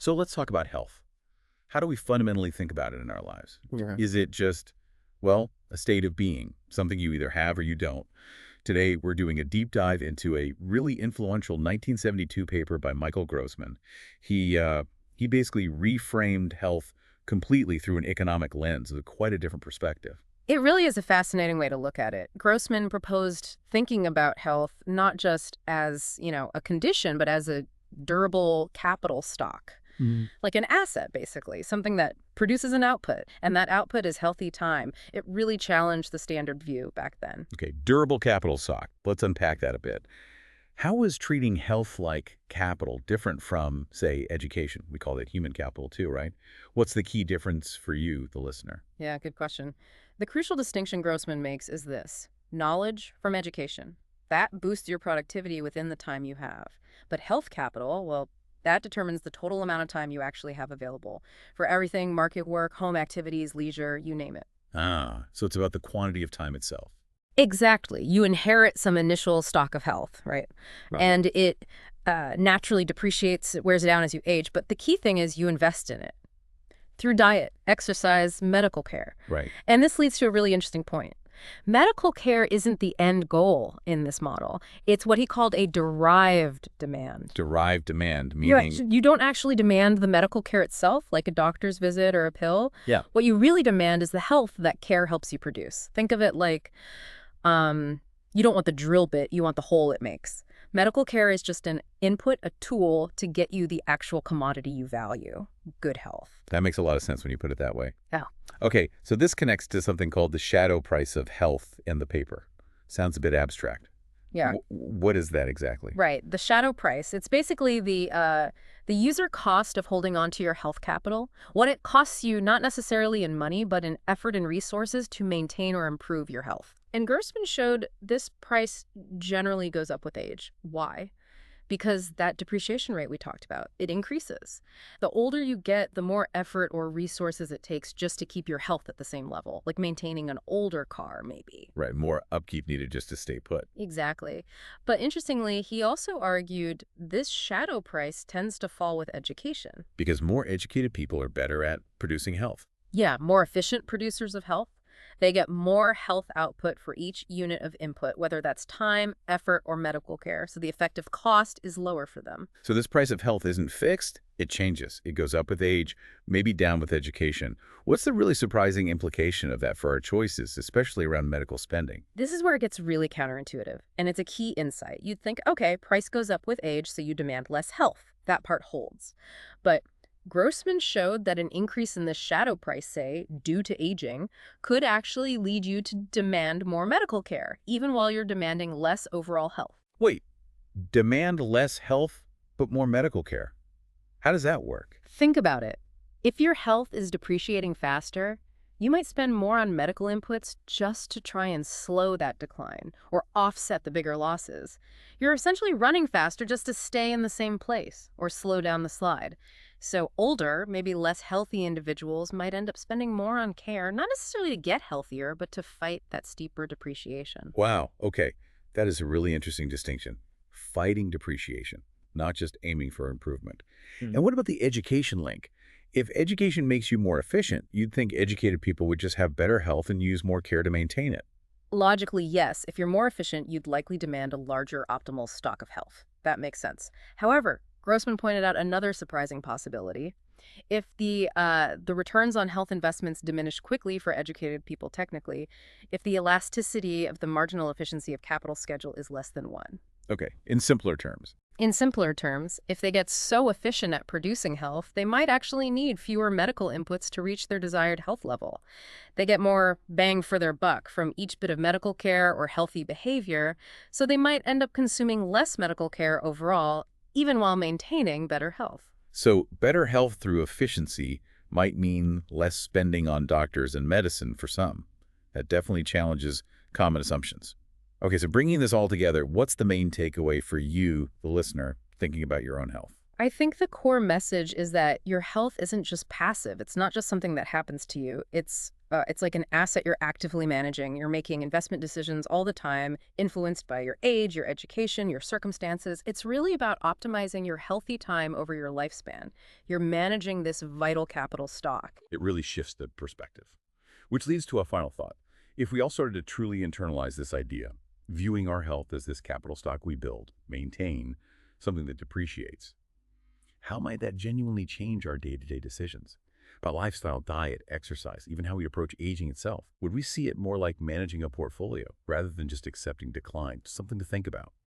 So let's talk about health. How do we fundamentally think about it in our lives? Yeah. Is it just, well, a state of being, something you either have or you don't? Today, we're doing a deep dive into a really influential 1972 paper by Michael Grossman. He basically reframed health completely through an economic lens with quite a different perspective. It really is a fascinating way to look at it. Grossman proposed thinking about health not just as, a condition, but as a durable capital stock, like an asset, basically, something that produces an output, and that output is healthy time. It really challenged the standard view back then. Okay, durable capital stock. Let's unpack that a bit. How is treating health like capital different from, say, education? We call it human capital too, right? What's the key difference for you, the listener? Yeah, good question. The crucial distinction Grossman makes is this: knowledge from education. That boosts your productivity within the time you have. But health capital, well, that determines the total amount of time you actually have available for everything: market work, home activities, leisure, you name it. Ah, so it's about the quantity of time itself. Exactly. You inherit some initial stock of health, right? Right. And it naturally depreciates, it wears it down as you age. But the key thing is you invest in it through diet, exercise, medical care. Right. And this leads to a really interesting point. Medical care isn't the end goal in this model. It's what he called a derived demand. Derived demand, You, meaning... you don't actually demand the medical care itself, like a doctor's visit or a pill. Yeah. What you really demand is the health that care helps you produce. Think of it like you don't want the drill bit, you want the hole it makes. Medical care is just an input, a tool to get you the actual commodity you value: good health. That makes a lot of sense when you put it that way. Yeah. Okay, so this connects to something called the shadow price of health in the paper. Sounds a bit abstract. Yeah. What is that exactly? Right. The shadow price. It's basically the user cost of holding on to your health capital, what it costs you, not necessarily in money, but in effort and resources to maintain or improve your health. And Grossman showed this price generally goes up with age. Why? Because that depreciation rate we talked about, it increases. The older you get, the more effort or resources it takes just to keep your health at the same level, like maintaining an older car, maybe. Right, more upkeep needed just to stay put. Exactly. But interestingly, he also argued this shadow price tends to fall with education. Because more educated people are better at producing health. Yeah, more efficient producers of health. They get more health output for each unit of input, whether that's time, effort, or medical care. So the effective cost is lower for them. So this price of health isn't fixed, it changes. It goes up with age, maybe down with education. What's the really surprising implication of that for our choices, especially around medical spending? This is where it gets really counterintuitive, and it's a key insight. You'd think, okay, price goes up with age, so you demand less health. That part holds. But Grossman showed that an increase in the shadow price, say, due to aging, could actually lead you to demand more medical care, even while you're demanding less overall health. Wait, demand less health, but more medical care. How does that work? Think about it. If your health is depreciating faster, you might spend more on medical inputs just to try and slow that decline or offset the bigger losses. You're essentially running faster just to stay in the same place or slow down the slide. So older, maybe less healthy individuals might end up spending more on care, not necessarily to get healthier, but to fight that steeper depreciation. Wow, okay. That is a really interesting distinction. Fighting depreciation, not just aiming for improvement. And what about the education link? If education makes you more efficient, you'd think educated people would just have better health and use more care to maintain it. Logically, yes. If you're more efficient, you'd likely demand a larger optimal stock of health. That makes sense. However, Grossman pointed out another surprising possibility. If the returns on health investments diminish quickly for educated people technically, if the elasticity of the marginal efficiency of capital schedule is less than 1. Okay, in simpler terms. In simpler terms, if they get so efficient at producing health, they might actually need fewer medical inputs to reach their desired health level. They get more bang for their buck from each bit of medical care or healthy behavior, so they might end up consuming less medical care overall, even while maintaining better health. So better health through efficiency might mean less spending on doctors and medicine for some. That definitely challenges common assumptions. Okay, so bringing this all together, what's the main takeaway for you, the listener, thinking about your own health? I think the core message is that your health isn't just passive. It's not just something that happens to you. It's It's like an asset you're actively managing. You're making investment decisions all the time, influenced by your age, your education, your circumstances. It's really about optimizing your healthy time over your lifespan. You're managing this vital capital stock. It really shifts the perspective. Which leads to a final thought. If we all started to truly internalize this idea, viewing our health as this capital stock we build, maintain, something that depreciates, how might that genuinely change our day-to-day decisions? About lifestyle, diet, exercise, even how we approach aging itself? Would we see it more like managing a portfolio rather than just accepting decline? Something to think about.